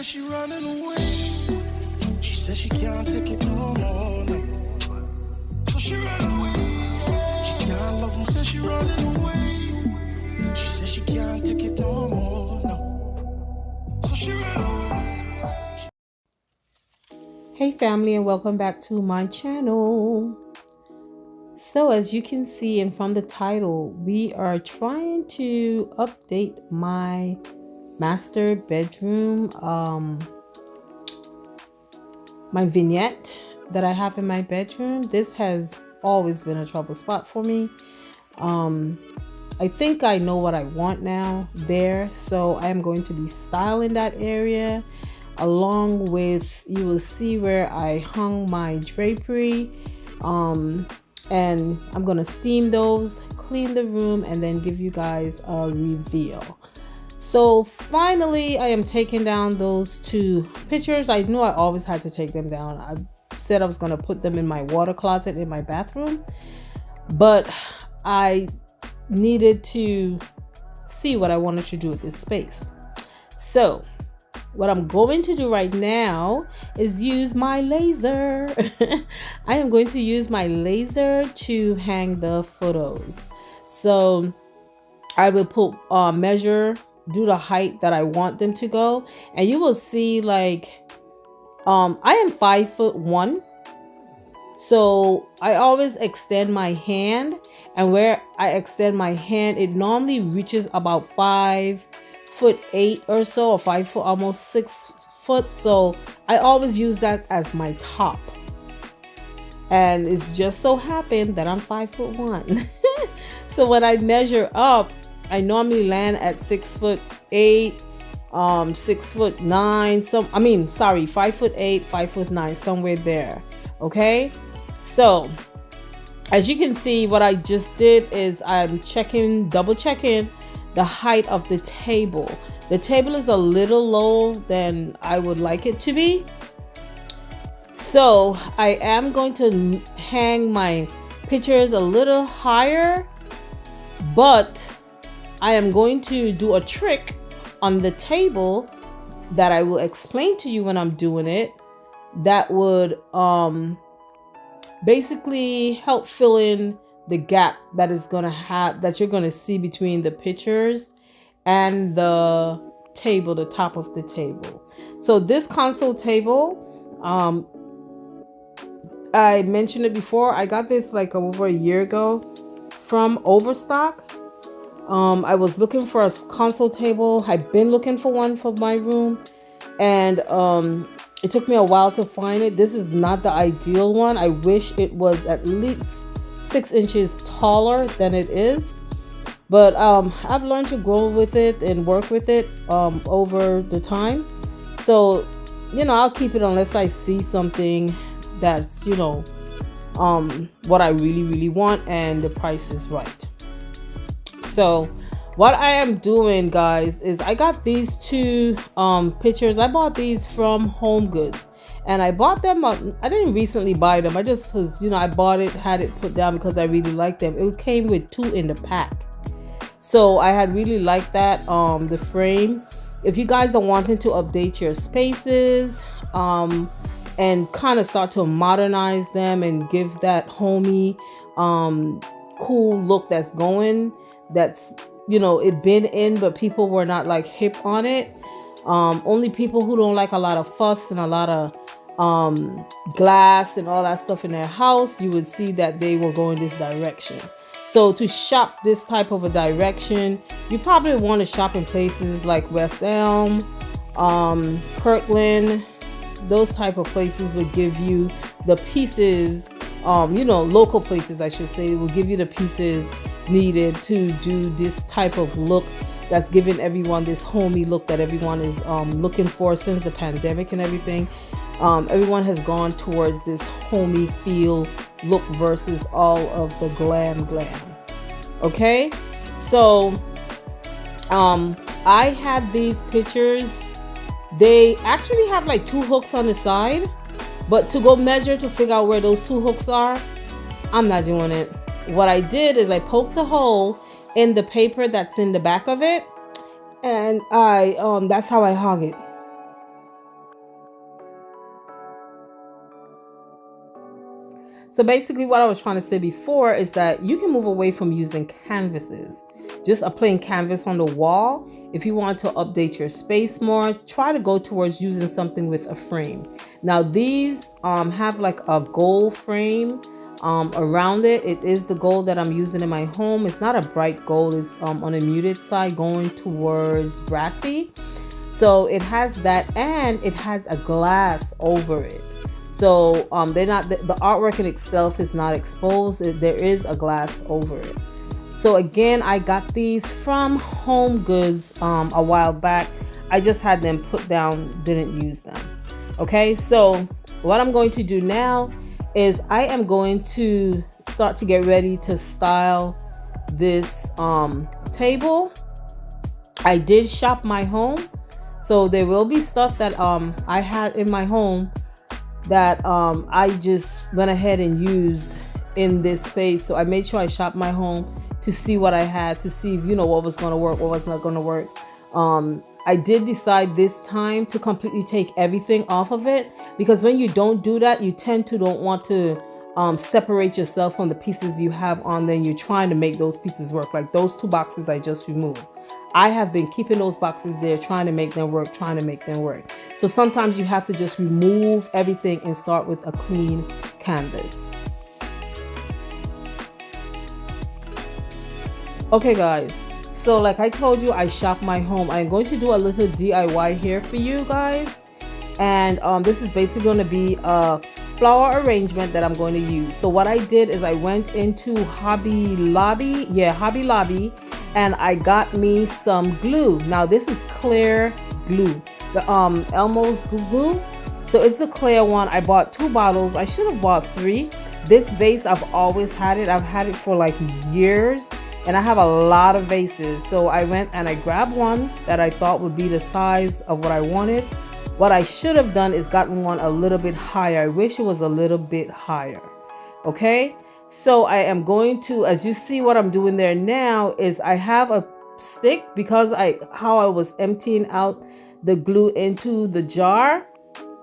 she running away. She said she can't take it no more. No. So she ran away. She can't love him, said she running away. She said she can't take it no more. No. So she ran away. Hey family, and welcome back to my channel. So as you can see, and from the title, we are trying to update my master bedroom, my vignette that I have in my bedroom. This has always been a trouble spot for me. I think I know what I want now there, so I am going to be styling that area, along with, you will see where I hung my drapery, and I'm gonna steam those, clean the room, and then give you guys a reveal. So finally, I am taking down those two pictures. I knew I always had to take them down. I said I was gonna put them in my water closet in my bathroom, but I needed to see what I wanted to do with this space. So what I'm going to do right now is use my laser. I am going to use my laser to hang the photos. So I will put measure, do the height that I want them to go, and you will see, like, I am 5'1", so I always extend my hand, and where I extend my hand, it normally reaches about 5'8" or so, or 5 foot, almost 6 foot. So I always use that as my top, and it's just so happened that I'm 5'1". So when I measure up, I normally land at 6'8", 6'9", 5'8", 5'9", somewhere there. Okay, so as you can see, what I just did is I'm double checking the height of the table. The table is a little low than I would like it to be, so I am going to hang my pictures a little higher, but I am going to do a trick on the table that I will explain to you when I'm doing it, that would basically help fill in the gap that you're gonna see between the pictures and the table, the top of the table. So this console table, I mentioned it before, I got this like over a year ago from Overstock. I was looking for a console table. I've been looking for one for my room, and it took me a while to find it. This is not the ideal one. I wish it was at least 6 inches taller than it is, but I've learned to grow with it and work with it over the time. So, I'll keep it unless I see something that's, what I really want and the price is right. So what I am doing, guys, is I got these two pictures. I bought these from Home Goods, and I bought them I didn't recently buy them. I just was, I bought it, had it put down because I really liked them. It came with 2 in the pack, so I had really liked that, the frame. If you guys are wanting to update your spaces and kind of start to modernize them and give that homey cool look that's it been in, but people were not like hip on it. Only people who don't like a lot of fuss and a lot of glass and all that stuff in their house, you would see that they were going this direction. So to shop this type of a direction, you probably want to shop in places like West Elm, Kirkland. Those type of places would give you the pieces, local places, I should say, will give you the pieces needed to do this type of look that's giving everyone this homey look that everyone is looking for since the pandemic and everything. Everyone has gone towards this homey feel look versus all of the glam. Okay, so I had these pictures. They actually have like 2 hooks on the side, but to go measure to figure out where those 2 hooks are, I'm not doing it. What I did is I poked a hole in the paper that's in the back of it, and that's how I hung it. So basically what I was trying to say before is that you can move away from using canvases. Just a plain canvas on the wall. If you want to update your space more, try to go towards using something with a frame. Now these have like a gold frame around it. It is the gold that I'm using in my home. It's not a bright gold. It's on a muted side going towards brassy. So it has that, and it has a glass over it. So they're not, the artwork in itself is not exposed. There is a glass over it. So again, I got these from Home Goods a while back. I just had them put down, didn't use them. Okay, so what I'm going to do now is I am going to start to get ready to style this table. I did shop my home, so there will be stuff that I had in my home that I just went ahead and used in this space. So I made sure I shopped my home to see what I had, to see if, you know, what was going to work, what was not going to work. I did decide this time to completely take everything off of it, because when you don't do that, you tend to don't want to separate yourself from the pieces you have on there. You're trying to make those pieces work. Like those 2 boxes I just removed, I have been keeping those boxes there, trying to make them work, So sometimes you have to just remove everything and start with a clean canvas. Okay guys, so like I told you, I shop my home. I'm going to do a little DIY here for you guys, and this is basically going to be a flower arrangement that I'm going to use. So what I did is I went into Hobby Lobby, and I got me some glue. Now this is clear glue, the Elmo's glue. So it's the clear one. I bought 2 bottles. I should have bought 3. This vase, I've always had it. I've had it for like years, and I have a lot of vases. So I went and I grabbed one that I thought would be the size of what I wanted. What I should have done is gotten one a little bit higher. I wish it was a little bit higher. Okay, so I am going to, as you see, what I'm doing there now is I have a stick, because how I was emptying out the glue into the jar,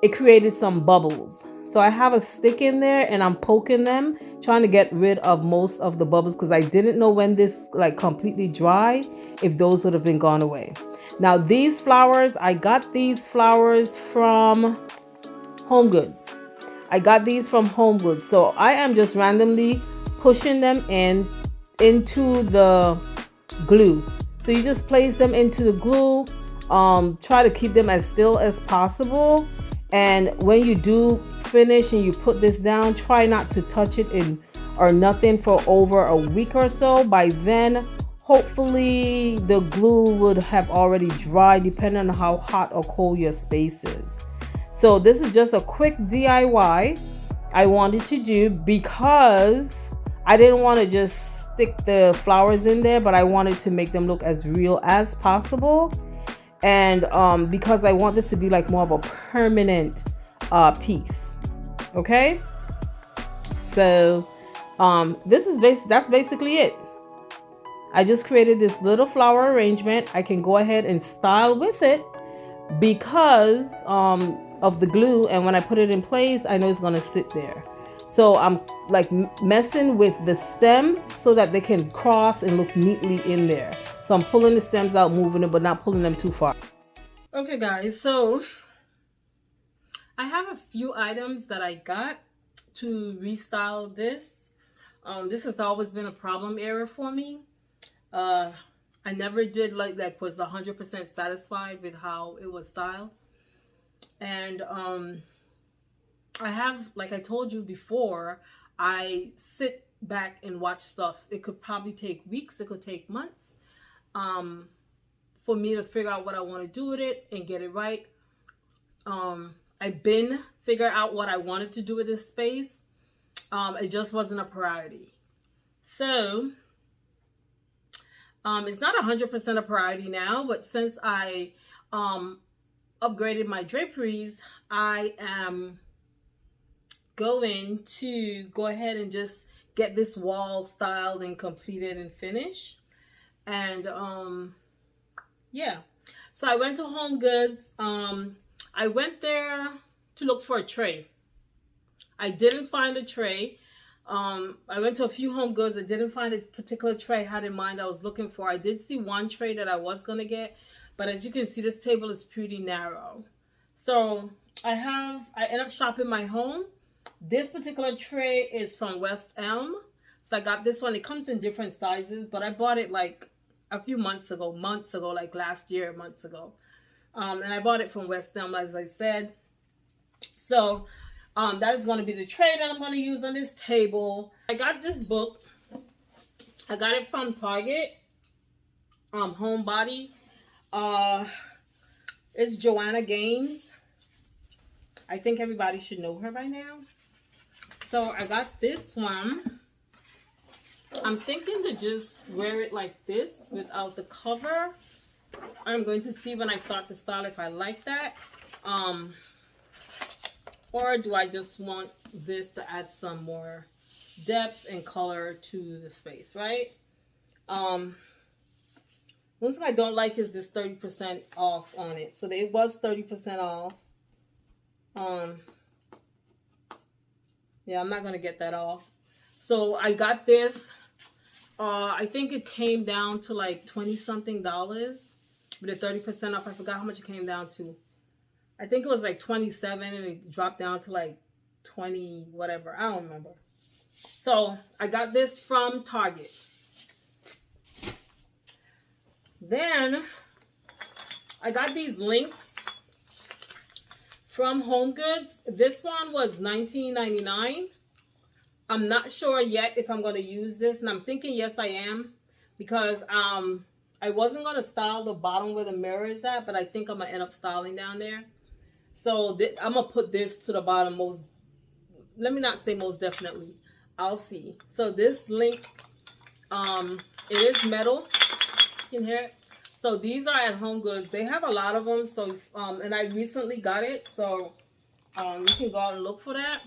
it created some bubbles. So I have a stick in there and I'm poking them, trying to get rid of most of the bubbles, because I didn't know when this like completely dry, if those would have been gone away. Now these flowers, I got these flowers from Home Goods. So I am just randomly pushing them into the glue. So you just place them into the glue. Try to keep them as still as possible. And when you do finish and you put this down, try not to touch it or nothing for over a week or so. By then, hopefully the glue would have already dried, depending on how hot or cold your space is. So this is just a quick DIY I wanted to do, because I didn't want to just stick the flowers in there, but I wanted to make them look as real as possible. And because I want this to be like more of a permanent piece. Okay, so that's basically it. I just created this little flower arrangement. I can go ahead and style with it because of the glue, and when I put it in place, I know it's gonna sit there. So I'm like messing with the stems so that they can cross and look neatly in there. So I'm pulling the stems out, moving them, but not pulling them too far. Okay guys, so I have a few items that I got to restyle this. This has always been a problem area for me. I never did was 100% satisfied with how it was styled. And I have, like I told you before, I sit back and watch stuff. It could probably take weeks, it could take months for me to figure out what I want to do with it and get it right. I've been figuring out what I wanted to do with this space. It just wasn't a priority. So it's not 100% a priority now, but since I upgraded my draperies, I am going to go ahead and just get this wall styled and completed and finished. And yeah, so I went to Home Goods. I went there to look for a tray. I didn't find a tray. I went to a few Home Goods. I didn't find a particular tray I had in mind I was looking for. I did see one tray that I was going to get, but as you can see, this table is pretty narrow. So I end up shopping my home. This particular tray is from West Elm. So I got this one. It comes in different sizes, but I bought it like a few months ago, like last year, months ago. And I bought it from West Elm, as I said. So that is going to be the tray that I'm going to use on this table. I got this book. I got it from Target. Homebody. It's Joanna Gaines. I think everybody should know her by now. So I got this one. I'm thinking to just wear it like this without the cover. I'm going to see when I start to style if I like that. Or do I just want this to add some more depth and color to the space, right? One thing I don't like is this 30% off on it. So it was 30% off. Yeah, I'm not going to get that off. So I got this. I think it came down to like $20-something with the 30% off. I forgot how much it came down to. I think it was like 27 and it dropped down to like 20 whatever. I don't remember. So I got this from Target. Then I got these links from Home Goods. This one was $19.99. I'm not sure yet if I'm going to use this, and I'm thinking yes I am, because I wasn't going to style the bottom where the mirror is at, but I think I'm going to end up styling down there. So I'm going to put this to the bottom let me not say most definitely. I'll see. So this link, it is metal. You can hear it. So these are at Home Goods. They have a lot of them. So and I recently got it, so you can go out and look for that.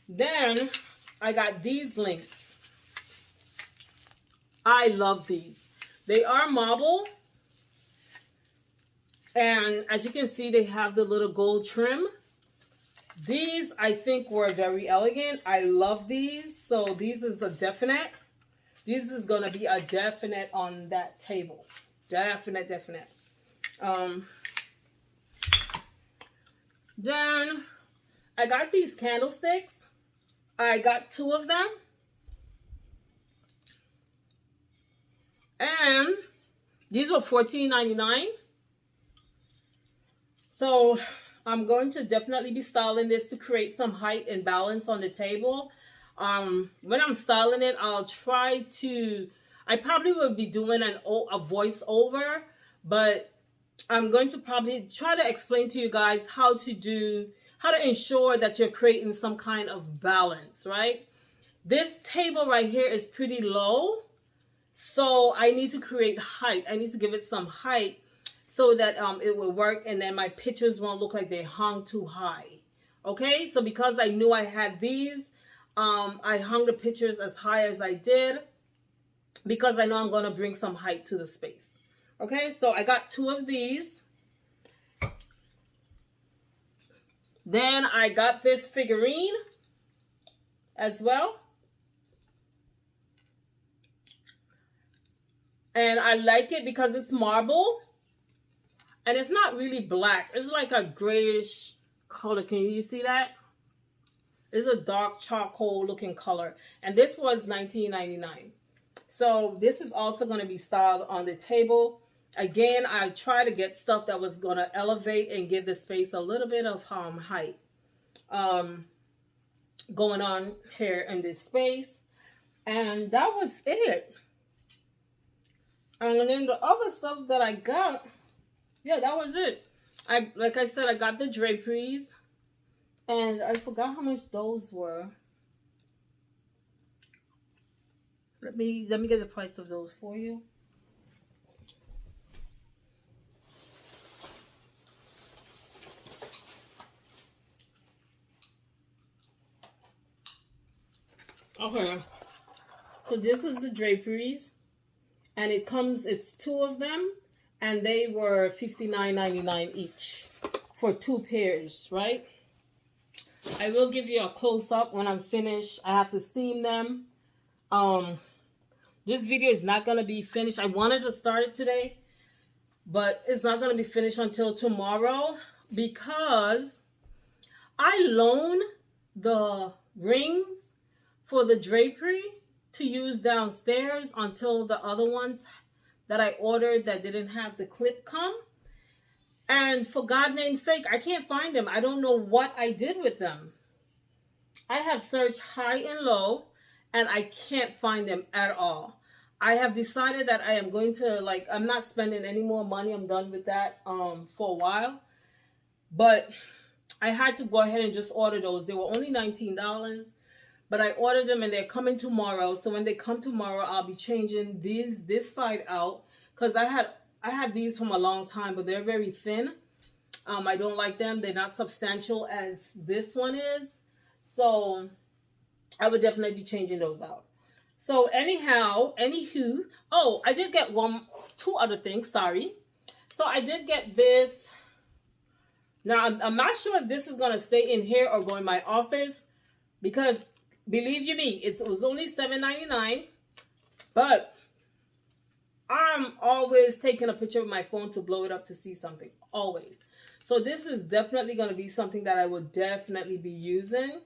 Then I got these links. I love these. They are marble, and as you can see, they have the little gold trim. These I think were very elegant. I love these. So these is a definite. This is gonna be a definite on that table. Definite. Then I got these candlesticks. I got 2 of them. And these were $14.99. So I'm going to definitely be styling this to create some height and balance on the table. When I'm styling it, I'll try to, I probably will be doing a voiceover, but I'm going to probably try to explain to you guys how to ensure that you're creating some kind of balance, right? This table right here is pretty low, so I need to create height. I need to give it some height so that it will work, and then my pictures won't look like they hung too high. Okay, so because I knew I had these, I hung the pictures as high as I did because I know I'm going to bring some height to the space. Okay, so I got 2 of these. Then I got this figurine as well. And I like it because it's marble. And it's not really black. It's like a grayish color. Can you see that? It's a dark charcoal looking color. And this was $19.99. So this is also going to be styled on the table. Again, I try to get stuff that was going to elevate and give the space a little bit of height going on here in this space. And that was it. And then the other stuff that I got, yeah, that was it. Like I said, I got the draperies. And I forgot how much those were. Let me get the price of those for you. Okay, so this is the draperies, and it's 2 of them, and they were $59.99 each for 2 pairs, right? I will give you a close-up when I'm finished. I have to steam them. This video is not going to be finished. I wanted to start it today, but it's not going to be finished until tomorrow because I loan the rings for the drapery to use downstairs until the other ones that I ordered that didn't have the clip come. And for God's name's sake, I can't find them. I don't know what I did with them. I have searched high and low, and I can't find them at all. I have decided that I am going to, like, I'm not spending any more money. I'm done with that for a while. But I had to go ahead and just order those. They were only $19. But I ordered them, and they're coming tomorrow. So when they come tomorrow, I'll be changing this side out. Because I had these from a long time, but they're very thin. I don't like them. They're not substantial as this one is. So I would definitely be changing those out. So anywho, oh, I did get 2 other things, sorry. So I did get this. Now, I'm not sure if this is going to stay in here or go in my office because, believe you me, it was only $7.99. But I'm always taking a picture with my phone to blow it up to see something, always. So this is definitely going to be something that I will definitely be using.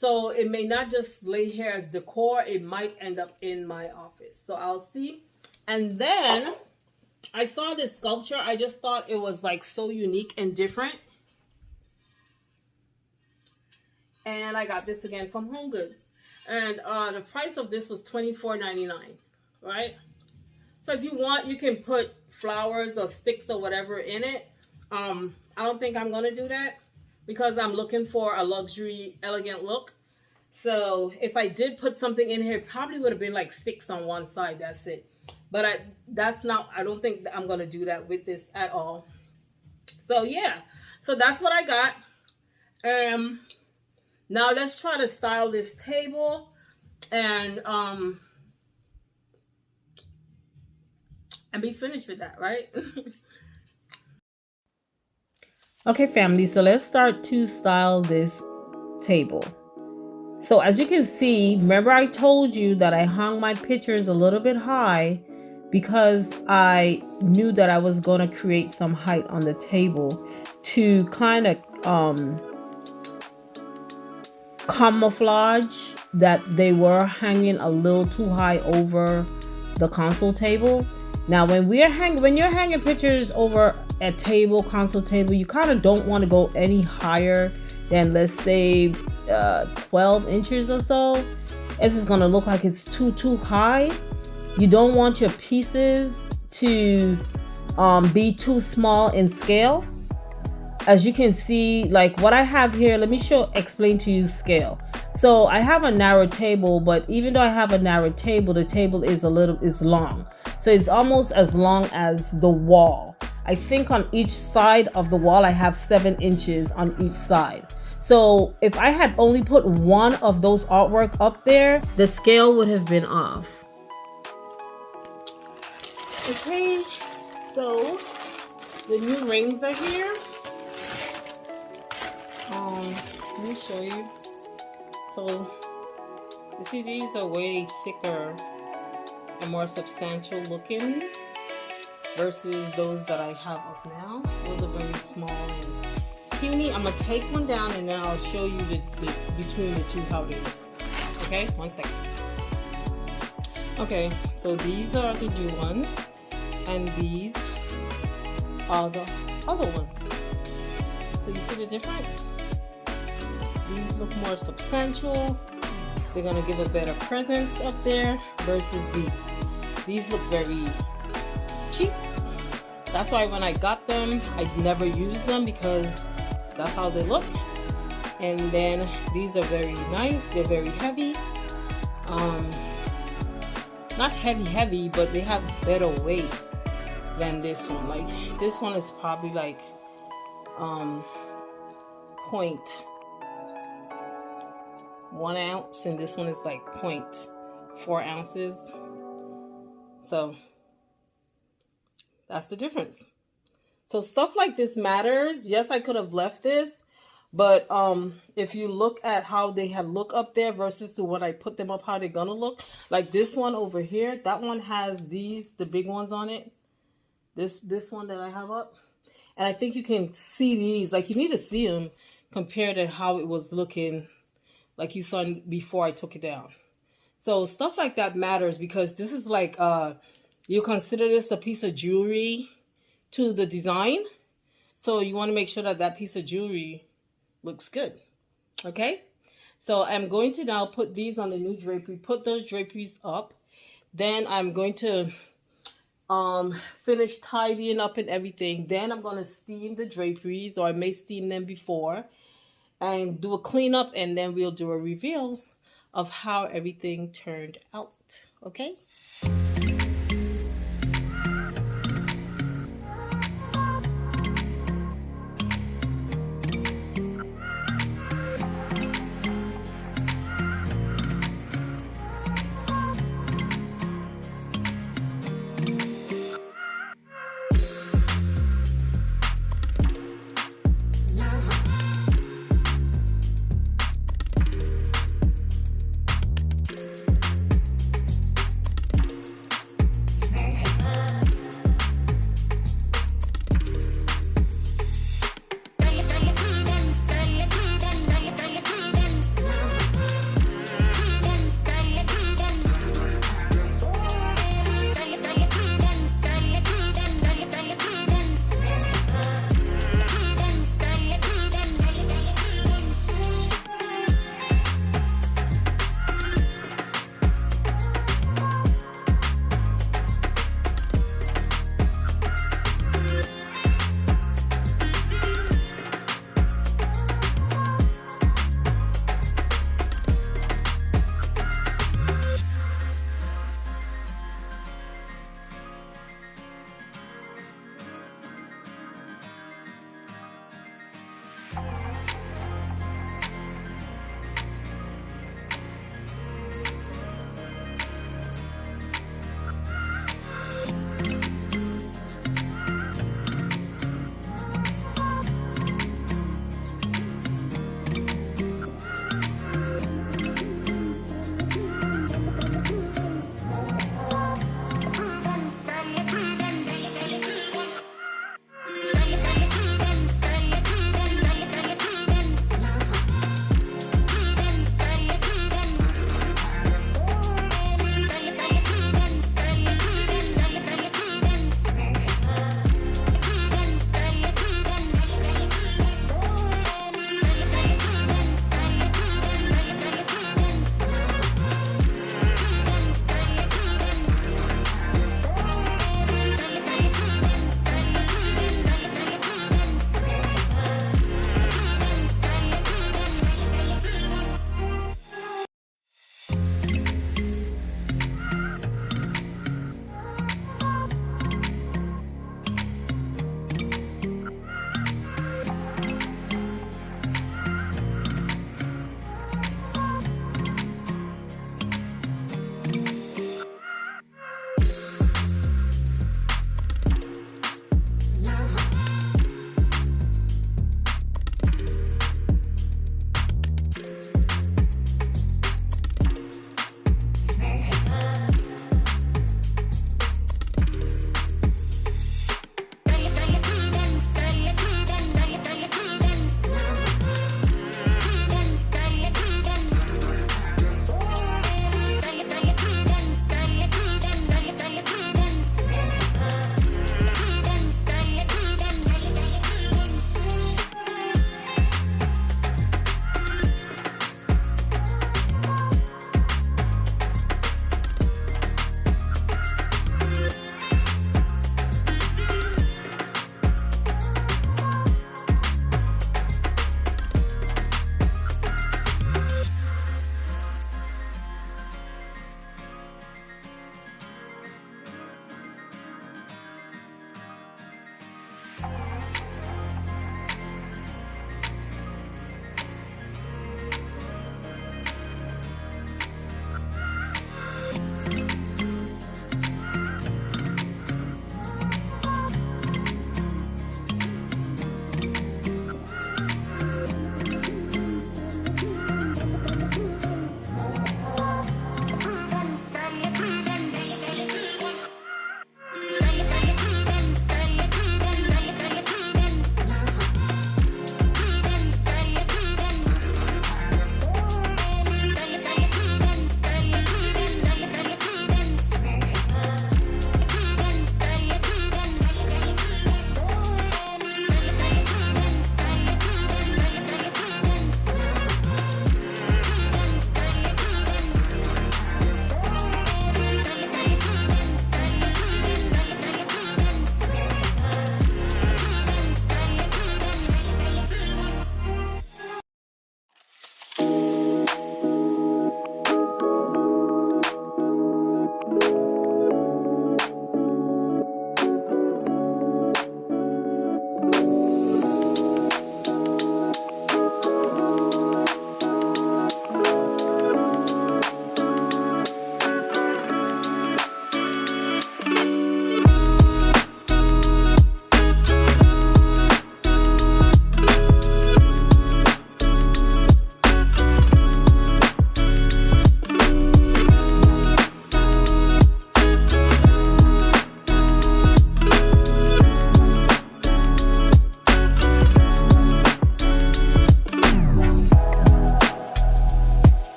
So it may not just lay here as decor. It might end up in my office. So I'll see. And then I saw this sculpture. I just thought it was like so unique and different. And I got this again from HomeGoods. And the price of this was $24.99, right? So if you want, you can put flowers or sticks or whatever in it. I don't think I'm going to do that because I'm looking for a luxury, elegant look. So if I did put something in here, it probably would have been like sticks on one side. That's it. But I don't think I'm going to do that with this at all. So yeah, so that's what I got. Now let's try to style this table and be finished with that, right? Okay, family, so let's start to style this table. So as you can see, remember I told you that I hung my pictures a little bit high because I knew that I was going to create some height on the table to kind of camouflage that they were hanging a little too high over the console table. Now, when you're hanging pictures over a table, console table, you kind of don't want to go any higher than, let's say, 12 inches or so. This is going to look like it's too high. You don't want your pieces to be too small in scale. As you can see, like what I have here, let me explain to you scale. So I have a narrow table, but even though I have a narrow table, the table is long. So it's almost as long as the wall. I think on each side of the wall, I have 7 inches on each side. So if I had only put one of those artwork up there, the scale would have been off. Okay, so the new rings are here. Let me show you. So you see, these are way thicker and more substantial looking versus those that I have up now. Those are very small and puny. I'm gonna take one down and then I'll show you the between the two how they look. Okay, 1 second. Okay, so these are the new ones and these are the other ones. So you see the difference? These look more substantial. They're gonna give a better presence up there versus these. These look very cheap. That's why when I got them, I never used them because that's how they look. And then these are very nice. They're very heavy. Not heavy, but they have better weight than this one. Like this one is probably like 0.1 ounce, and this one is like 0.4 ounces. So That's the difference. So stuff like this matters. Yes, I could have left this, but if you look at how they had look up there versus the when I put them up, how they're gonna look. Like this one over here, that one has these, the big ones on it. This one that I have up. And I think you can see these, like you need to see them compared to how it was looking, like you saw before I took it down. So stuff like that matters because this is like, you consider this a piece of jewelry to the design. So you want to make sure that that piece of jewelry looks good. Okay. So I'm going to now put these on the new drapery, put those draperies up. Then I'm going to finish tidying up and everything. Then I'm going to steam the draperies, or I may steam them before, and do a cleanup, and then we'll do a reveal of how everything turned out. Okay.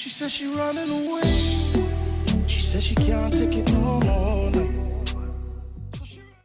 She said she running away. She said she can't take it no more.